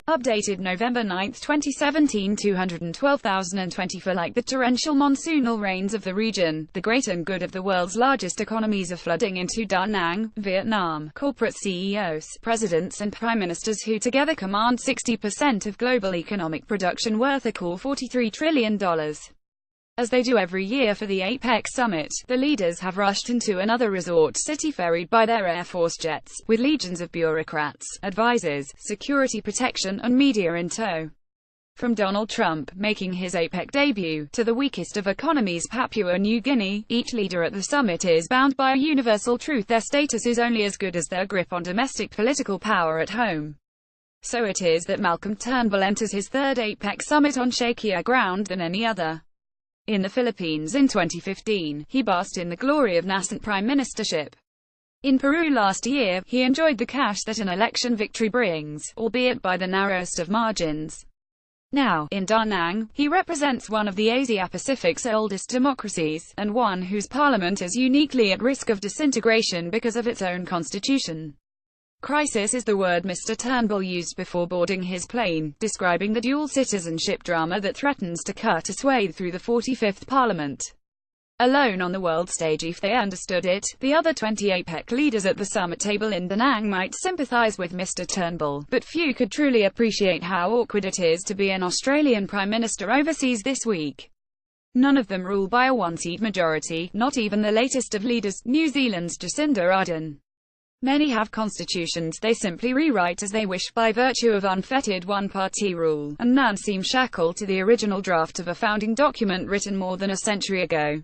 Updated November 9, 2017 212,020 For like the torrential monsoonal rains of the region, the great and good of the world's largest economies are flooding into Da Nang, Vietnam. Corporate CEOs, presidents and prime ministers who together command 60% of global economic production worth a cool $43 trillion. As they do every year for the APEC summit, the leaders have rushed into another resort city ferried by their Air Force jets, with legions of bureaucrats, advisors, security protection, and media in tow. From Donald Trump, making his APEC debut, to the weakest of economies Papua New Guinea, each leader at the summit is bound by a universal truth: their status is only as good as their grip on domestic political power at home. So it is that Malcolm Turnbull enters his third APEC summit on shakier ground than any other. In the Philippines in 2015, he basked in the glory of nascent prime ministership. In Peru last year, he enjoyed the cash that an election victory brings, albeit by the narrowest of margins. Now, in Da Nang, he represents one of the Asia-Pacific's oldest democracies, and one whose parliament is uniquely at risk of disintegration because of its own constitution. Crisis is the word Mr. Turnbull used before boarding his plane, describing the dual citizenship drama that threatens to cut a swathe through the 45th Parliament. Alone on the world stage, if they understood it, the other 20 APEC leaders at the summit table in Da Nang might sympathise with Mr. Turnbull, but few could truly appreciate how awkward it is to be an Australian Prime Minister overseas this week. None of them rule by a one-seat majority, not even the latest of leaders, New Zealand's Jacinda Ardern. Many have constitutions they simply rewrite as they wish by virtue of unfettered one-party rule, and none seem shackled to the original draft of a founding document written more than a century ago.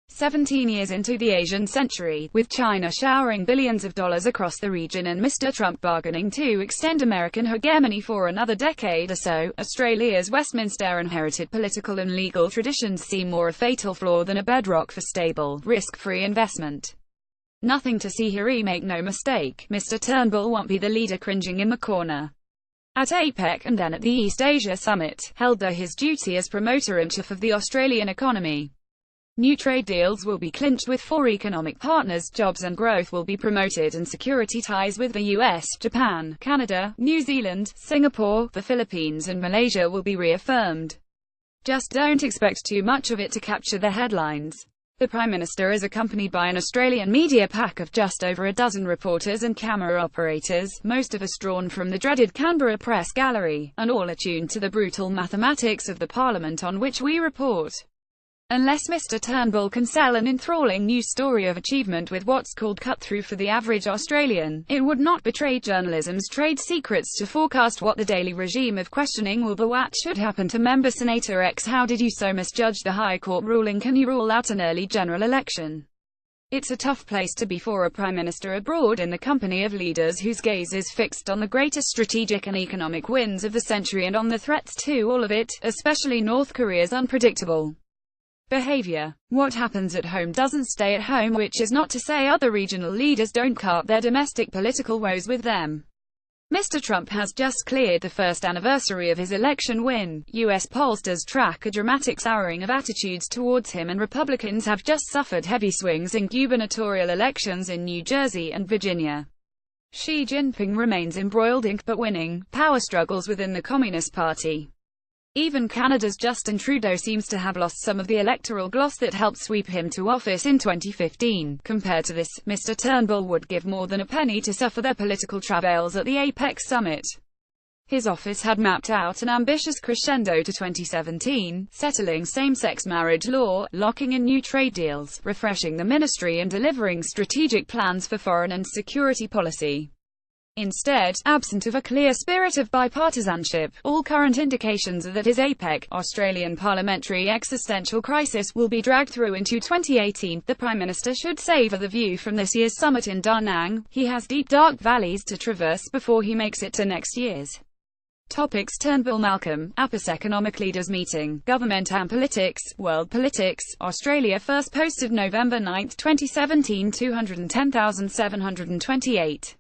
17 years into the Asian century, with China showering billions of dollars across the region and Mr. Trump bargaining to extend American hegemony for another decade or so, Australia's Westminster-inherited political and legal traditions seem more a fatal flaw than a bedrock for stable, risk-free investment. Nothing to see here, make no mistake, Mr. Turnbull won't be the leader cringing in the corner. At APEC and then at the East Asia Summit, held there his duty as promoter and chief of the Australian economy. New trade deals will be clinched with 4 economic partners, jobs and growth will be promoted, and security ties with the US, Japan, Canada, New Zealand, Singapore, the Philippines and Malaysia will be reaffirmed. Just don't expect too much of it to capture the headlines. The Prime Minister is accompanied by an Australian media pack of just over a dozen reporters and camera operators, most of us drawn from the dreaded Canberra Press Gallery, and all attuned to the brutal mathematics of the Parliament on which we report. Unless Mr. Turnbull can sell an enthralling new story of achievement with what's called cut-through for the average Australian, it would not betray journalism's trade secrets to forecast what the daily regime of questioning will be. What should happen to member Senator X? How did you so misjudge the High Court ruling? Can you rule out an early general election? It's a tough place to be for a Prime Minister abroad in the company of leaders whose gaze is fixed on the greatest strategic and economic wins of the century and on the threats to all of it, especially North Korea's unpredictable behavior. What happens at home doesn't stay at home, which is not to say other regional leaders don't cart their domestic political woes with them. Mr. Trump has just cleared the first anniversary of his election win. US pollsters track a dramatic souring of attitudes towards him, and Republicans have just suffered heavy swings in gubernatorial elections in New Jersey and Virginia. Xi Jinping remains embroiled in but winning power struggles within the Communist Party. Even Canada's Justin Trudeau seems to have lost some of the electoral gloss that helped sweep him to office in 2015. Compared to this, Mr. Turnbull would give more than a penny to suffer their political travails at the APEC summit. His office had mapped out an ambitious crescendo to 2017, settling same-sex marriage law, locking in new trade deals, refreshing the ministry and delivering strategic plans for foreign and security policy. Instead, absent of a clear spirit of bipartisanship, all current indications are that his APEC, Australian parliamentary existential crisis, will be dragged through into 2018. The Prime Minister should savour the view from this year's summit in Da Nang. He has deep dark valleys to traverse before he makes it to next year's. Topics: Turnbull Malcolm, APEC Economic Leaders Meeting, Government and Politics, World Politics, Australia. First posted November 9, 2017 210,728